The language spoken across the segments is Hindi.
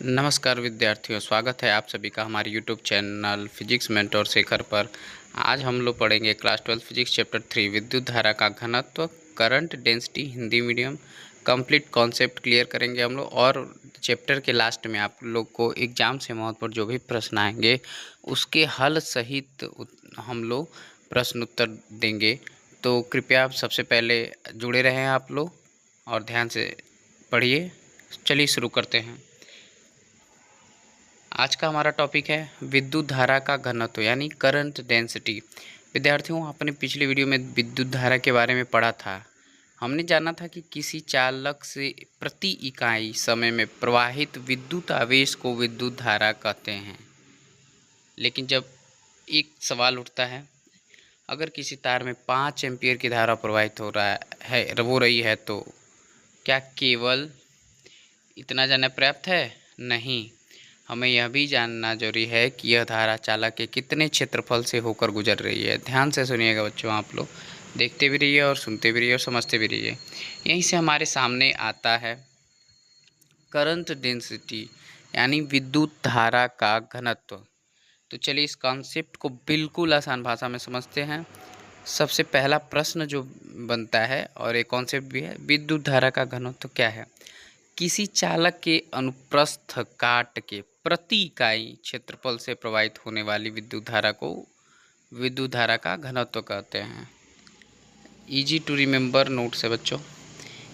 नमस्कार विद्यार्थियों, स्वागत है आप सभी का हमारे YouTube channel physics mentor Shekhar पर। आज हम लोग पढ़ेंगे क्लास 12 फिजिक्स चैप्टर 3 विद्युत धारा का घनत्व, current density, Hindi medium. Complete concept clear करेंगे हम लोग और चैप्टर के लास्ट में आप लोग को एग्जाम से मौत पर जो भी प्रश्न आएंगे उसके हल सहित हम लोग प्रश्न उत्तर देंगे। तो कृपया आप सबसे पहले जुड़े रहें आप लोग और ध्यान से पढ़िए। चलिए शुरू करते हैं। आज का हमारा टॉपिक है विद्युत धारा का घनत्व यानी करंट डेंसिटी। विद्यार्थियों, आपने पिछले वीडियो में विद्युत धारा के बारे में पढ़ा था। हमने जाना था कि किसी चालक से प्रति इकाई समय में प्रवाहित विद्युत आवेश को विद्युत धारा कहते हैं। लेकिन जब एक सवाल उठता है, अगर किसी तार में 5 एम्पीयर की धारा प्रवाहित हो रही है तो क्या केवल इतना जानना पर्याप्त है? नहीं, हमें यह भी जानना जरूरी है कि यह धारा चालक के कितने क्षेत्रफल से होकर गुजर रही है। ध्यान से सुनिएगा बच्चों, आप लोग देखते भी रहिए और सुनते भी रहिए और समझते भी रहिए। यहीं से हमारे सामने आता है करंट डेंसिटी यानी विद्युत धारा का घनत्व। तो चलिए इस कॉन्सेप्ट को बिल्कुल आसान भाषा में समझते हैं। सबसे पहला प्रश्न जो बनता है और एक कॉन्सेप्ट भी है, विद्युत धारा का घनत्व क्या है? किसी चालक के अनुप्रस्थ काट के प्रति इकाई क्षेत्रफल से प्रवाहित होने वाली विद्युत धारा को विद्युत धारा का घनत्व कहते हैं। इजी टू रिमेंबर नोट से बच्चों,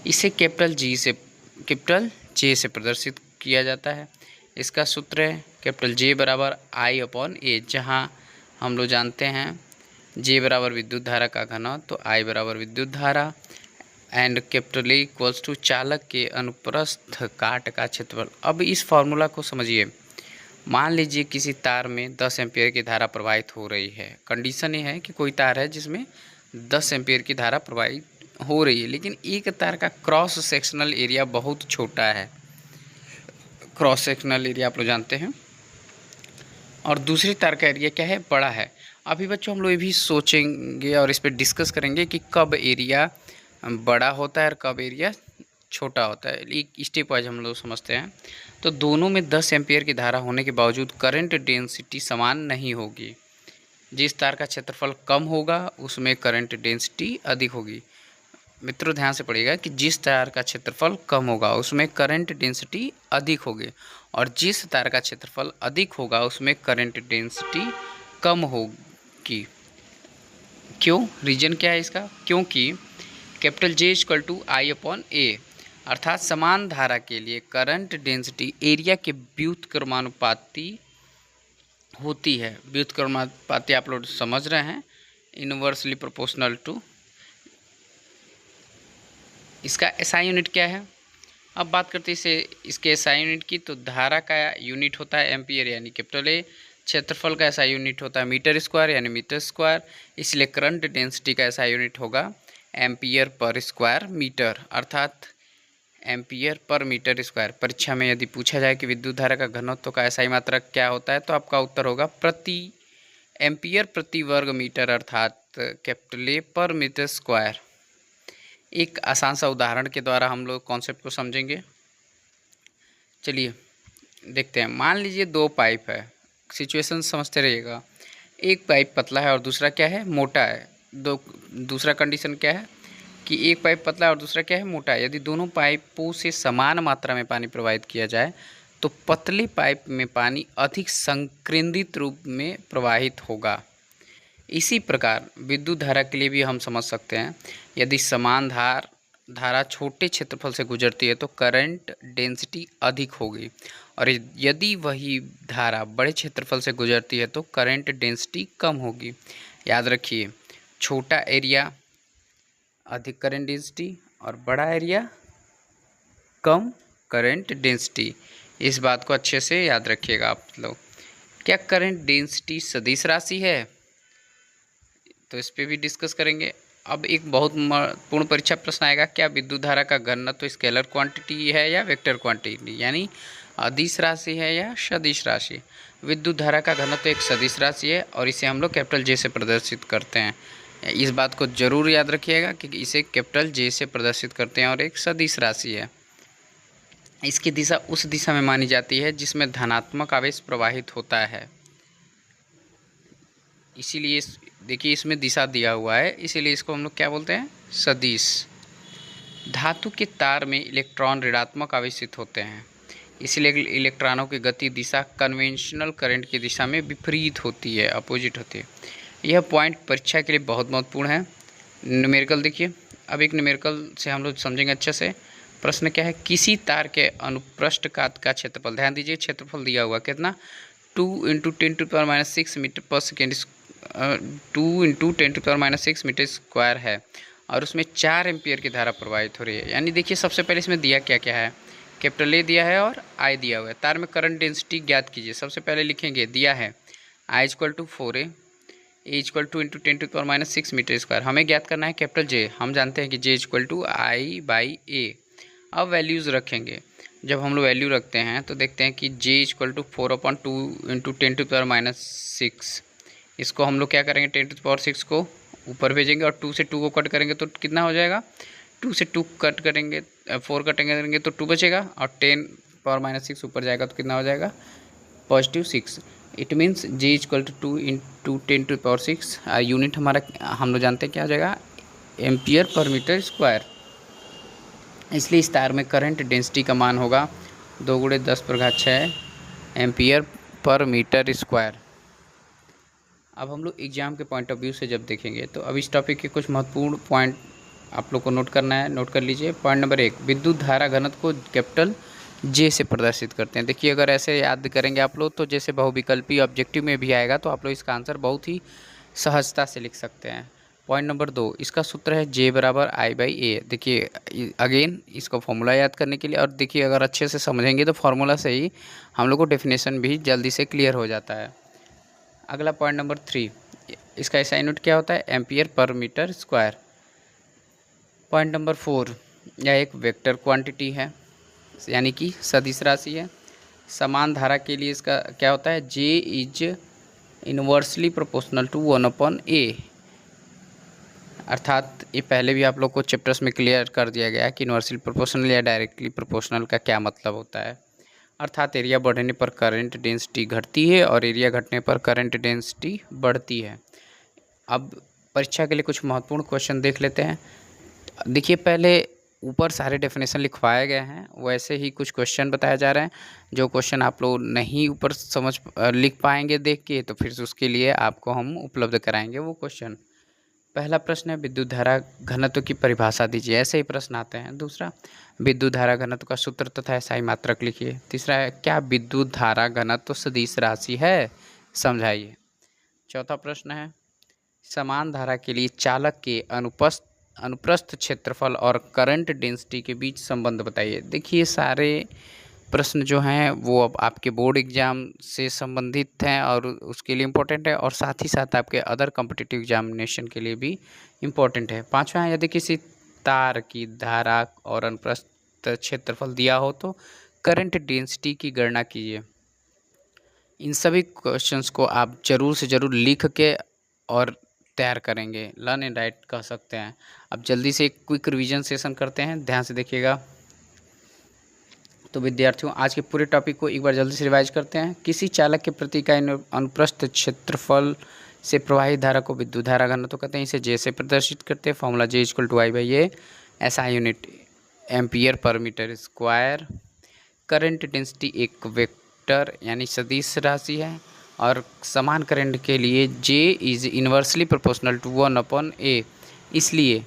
इसे कैपिटल जे से प्रदर्शित किया जाता है। इसका सूत्र है कैपिटल जे बराबर आई अपॉन ए, जहाँ हम लोग जानते हैं जे बराबर विद्युत धारा का घनत्व तो आई बराबर विद्युत धारा and capital A equals to चालक के अनुप्रस्थ काट का क्षेत्रफल। अब इस फॉर्मूला को समझिए। मान लीजिए किसी तार में 10 एम्पीयर की धारा प्रवाहित हो रही है। कंडीशन ये है कि कोई तार है जिसमें 10 एम्पीयर की धारा प्रवाहित हो रही है, लेकिन एक तार का क्रॉस सेक्शनल एरिया बहुत छोटा है। क्रॉस सेक्शनल एरिया आप लोग जानते हैं, और दूसरी तार का एरिया क्या है? बड़ा है। अभी बच्चों हम लोग ये भी सोचेंगे और इस पर डिस्कस करेंगे कि कब एरिया बड़ा होता है और कब एरिया छोटा होता है। एक स्टेप वाइज हम लोग समझते हैं। तो दोनों में 10 एम्पीयर की धारा होने के बावजूद करंट डेंसिटी समान नहीं होगी। जिस तार का क्षेत्रफल कम होगा उसमें करंट डेंसिटी अधिक होगी। मित्रों ध्यान से पढ़िएगा कि जिस तार का क्षेत्रफल कम होगा उसमें करंट डेंसिटी अधिक होगी, और जिस तार का क्षेत्रफल अधिक होगा उसमें करंट डेंसिटी कम होगी। क्यों? रीजन क्या है इसका? क्योंकि capital J equal to I upon A, अर्थात समान धारा के लिए करंट डेंसिटी एरिया के व्युत्क्रमानुपाती होती है। व्युत्क्रमानुपाती आप लोग समझ रहे हैं, इनवर्सली प्रोपोर्शनल टू। इसका एसआई यूनिट क्या है? अब बात करते हैं इसके एसआई यूनिट की। तो धारा का यूनिट होता है एम्पियर यानी कैपिटल ए, क्षेत्रफल का एसआई यूनिट होता है मीटर स्क्वायर यानी मीटर स्क्वायर, इसलिए करंट डेंसिटी का एसआई यूनिट होगा एम्पियर पर स्क्वायर मीटर, अर्थात एम्पियर पर मीटर स्क्वायर। परीक्षा में यदि पूछा जाए कि विद्युत धारा का घनत्व का एसआई मात्रक क्या होता है तो आपका उत्तर होगा प्रति एम्पियर प्रति वर्ग मीटर, अर्थात कैपिटल ए पर मीटर स्क्वायर। एक आसान सा उदाहरण के द्वारा हम लोग कॉन्सेप्ट को समझेंगे। चलिए देखते हैं। मान लीजिए 2 पाइप है, सिचुएशन समझते रहिएगा। एक पाइप पतला है और दूसरा क्या है? मोटा है। दूसरा कंडीशन क्या है कि एक पाइप पतला है और दूसरा क्या है? मोटा है। यदि दोनों पाइपों से समान मात्रा में पानी प्रवाहित किया जाए तो पतले पाइप में पानी अधिक संकेंद्रित रूप में प्रवाहित होगा। इसी प्रकार विद्युत धारा के लिए भी हम समझ सकते हैं। यदि समान धारा छोटे क्षेत्रफल से गुजरती है तो करंट डेंसिटी अधिक होगी, और यदि वही धारा बड़े क्षेत्रफल से गुजरती है तो करंट डेंसिटी कम होगी। याद रखिए, छोटा एरिया अधिक करंट डेंसिटी और बड़ा एरिया कम करंट डेंसिटी। इस बात को अच्छे से याद रखिएगा आप लोग। क्या करंट डेंसिटी सदिश राशि है? तो इस पर भी डिस्कस करेंगे। अब एक बहुत महत्वपूर्ण परीक्षा प्रश्न आएगा, क्या विद्युत धारा का घनत्व तो स्केलर क्वांटिटी है या वेक्टर क्वांटिटी, यानी अदिश राशि है या सदिश राशि? विद्युत धारा का घनत्व एक सदिश राशि है और इसे हम लोग कैपिटल जे से प्रदर्शित करते हैं। इस बात को जरूर याद रखिएगा कि इसे कैपिटल जे से प्रदर्शित करते हैं और एक सदिश राशि है। इसकी दिशा उस दिशा में मानी जाती है जिसमें धनात्मक आवेश प्रवाहित होता है। इसीलिए देखिए इसमें दिशा दिया हुआ है, इसीलिए इसको हम लोग क्या बोलते हैं, सदिश। धातु के तार में इलेक्ट्रॉन ऋणात्मक आवेशित होते हैं, इसलिए इलेक्ट्रॉनों की गति दिशा कन्वेंशनल करंट की दिशा में विपरीत होती है, अपोजिट होती है। यह पॉइंट परीक्षा के लिए बहुत महत्वपूर्ण है। न्यूमेरिकल देखिए, अब एक न्यूमेरिकल से हम लोग समझेंगे अच्छे से। प्रश्न क्या है, किसी तार के अनुप्रस्थ काट का क्षेत्रफल, ध्यान दीजिए क्षेत्रफल दिया हुआ कितना, 2 × 10⁻⁶ मीटर पर सेकेंड, 2 × 10⁻⁶ मीटर स्क्वायर है और उसमें 4 एम्पियर की धारा प्रवाहित हो रही है। यानी देखिए सबसे पहले इसमें दिया क्या क्या है, कैपिटल ए दिया है और आई दिया हुआ है। तार में करंट डेंसिटी ज्ञात कीजिए। सबसे पहले लिखेंगे, दिया है I = 4A, A = 2 × 10⁻⁶ metre square. हमें ज्ञात करना है कैपिटल जे, हम जानते हैं कि J = I/A। अब वैल्यूज़ रखेंगे। जब हम लोग वैल्यू रखते हैं तो देखते हैं कि J = 4/2 × 10⁻⁶। इसको हम लोग क्या करेंगे, 10⁻⁶ को ऊपर भेजेंगे और 2 से 2 को कट करेंगे तो कितना हो जाएगा, 2 से 2 कट करेंगे, 4 कटेंगे तो 2 बचेगा और 10⁻⁶ ऊपर जाएगा तो कितना हो जाएगा, +6। It means J = 2 × 10⁻⁶। यूनिट हमारा हम लोग जानते हैं क्या हो जाएगा, एम्पियर पर मीटर स्क्वायर। इसलिए इस तार में करंट डेंसिटी का मान होगा 2 × 10⁻6 एम्पियर पर मीटर स्क्वायर। अब हम लोग एग्जाम के पॉइंट ऑफ व्यू से जब देखेंगे तो अब इस टॉपिक के कुछ महत्वपूर्ण पॉइंट आप लोग को नोट करना है, नोट कर लीजिए। पॉइंट नंबर 1, विद्युत धारा घनत्व को कैपिटल जे से प्रदर्शित करते हैं। देखिए अगर ऐसे याद करेंगे आप लोग तो जैसे बहुविकल्पी ऑब्जेक्टिव में भी आएगा तो आप लोग इसका आंसर बहुत ही सहजता से लिख सकते हैं। पॉइंट नंबर 2, इसका सूत्र है J = I/A। देखिए अगेन इसको फॉर्मूला याद करने के लिए, और देखिए अगर अच्छे से समझेंगे तो फार्मूला से ही हम लोग को डेफिनेशन भी जल्दी से क्लियर हो जाता है। अगला पॉइंट नंबर 3, इसका ऐसा यूनिट क्या होता है, ampere per metre square. Point number 4, यह एक वेक्टर क्वांटिटी है यानी कि सदिश राशि है। समान धारा के लिए इसका क्या होता है, J = inversely proportional to 1/A। अर्थात ये पहले भी आप लोग को चैप्टर्स में क्लियर कर दिया गया है कि इनवर्सली प्रोपोर्शनल या डायरेक्टली प्रोपोर्शनल का क्या मतलब होता है। अर्थात एरिया बढ़ने पर करंट डेंसिटी घटती है और एरिया घटने पर करंट डेंसिटी बढ़ती है। अब परीक्षा के लिए कुछ महत्वपूर्ण क्वेश्चन देख लेते हैं। देखिए पहले ऊपर सारे डेफिनेशन लिखवाए गए हैं, वैसे ही कुछ क्वेश्चन बताया जा रहे हैं। जो क्वेश्चन आप लोग नहीं ऊपर समझ लिख पाएंगे देख के, तो फिर उसके लिए आपको हम उपलब्ध कराएंगे वो क्वेश्चन। पहला प्रश्न है, विद्युत धारा घनत्व की परिभाषा दीजिए। ऐसे ही प्रश्न आते हैं। दूसरा, विद्युत धारा घनत्व का सूत्र तथा SI मात्रक लिखिए। तीसरा है, क्या विद्युत धारा घनत्व सदिश राशि है, समझाइए। चौथा प्रश्न है, समान धारा के लिए चालक के अनुप्रस्थ क्षेत्रफल और करंट डेंसिटी के बीच संबंध बताइए। देखिए सारे प्रश्न जो हैं वो अब आपके बोर्ड एग्जाम से संबंधित हैं और उसके लिए इम्पोर्टेंट है, और साथ ही साथ आपके अदर कॉम्पिटिटिव एग्जामिनेशन के लिए भी इम्पोर्टेंट है। पांचवा, यदि किसी तार की धारा और अनुप्रस्थ क्षेत्रफल दिया हो तो करंट डेंसिटी की गणना कीजिए। इन सभी क्वेश्चंस को आप ज़रूर से ज़रूर लिख के और तैयार करेंगे, लर्न एंड राइट कह सकते हैं। अब जल्दी से एक क्विक रिवीजन सेशन करते हैं, ध्यान से देखिएगा। तो विद्यार्थियों आज के पूरे टॉपिक को एक बार जल्दी से रिवाइज करते हैं। किसी चालक के प्रति इकाई अनुप्रस्थ क्षेत्रफल से प्रवाहित धारा को विद्युत धारा घनत्व कहते हैं। इसे J से प्रदर्शित करते हैं। Formula J = I/A। SI unit ampere per metre square. Current density एक वेक्टर यानी सदिश राशि है, और समान करंट के लिए J = inversely proportional to 1/A। इसलिए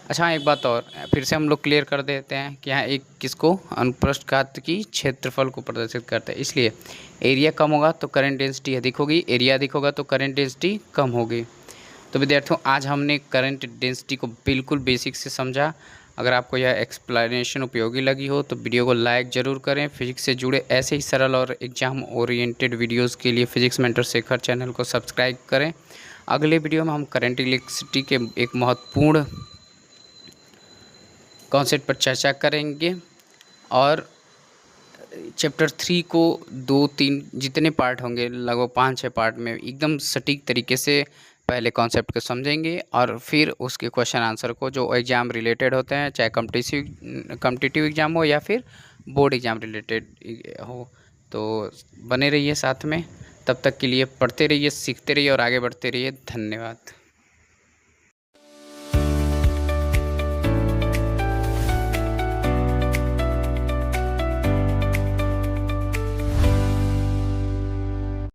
अच्छा एक बात और फिर से हम लोग क्लियर कर देते हैं कि यहाँ एक किसको, अनुप्रस्थ काट की क्षेत्रफल को प्रदर्शित करते हैं। इसलिए एरिया कम होगा तो करंट डेंसिटी अधिक होगी, एरिया अधिक होगा तो करंट डेंसिटी कम होगी। तो विद्यार्थियों आज हमने करंट डेंसिटी को बिल्कुल बेसिक से समझा। अगर आपको यह एक्सप्लेनेशन उपयोगी लगी हो तो वीडियो को लाइक ज़रूर करें। फिजिक्स से जुड़े ऐसे ही सरल और एग्जाम ओरिएंटेड वीडियोस के लिए फिजिक्स मेंटर शेखर चैनल को सब्सक्राइब करें। अगले वीडियो में हम करंट इलेक्ट्रिसिटी के एक महत्वपूर्ण कॉन्सेप्ट पर चर्चा करेंगे, और चैप्टर 3 को 2-3 जितने पार्ट होंगे लगभग 5-6 पार्ट में एकदम सटीक तरीके से पहले कॉन्सेप्ट को समझेंगे, और फिर उसके क्वेश्चन आंसर को जो एग्ज़ाम रिलेटेड होते हैं, चाहे कॉम्पिटिटिव एग्ज़ाम हो या फिर बोर्ड एग्ज़ाम रिलेटेड हो। तो बने रहिए साथ में, तब तक के लिए पढ़ते रहिए, सीखते रहिए और आगे बढ़ते रहिए। धन्यवाद।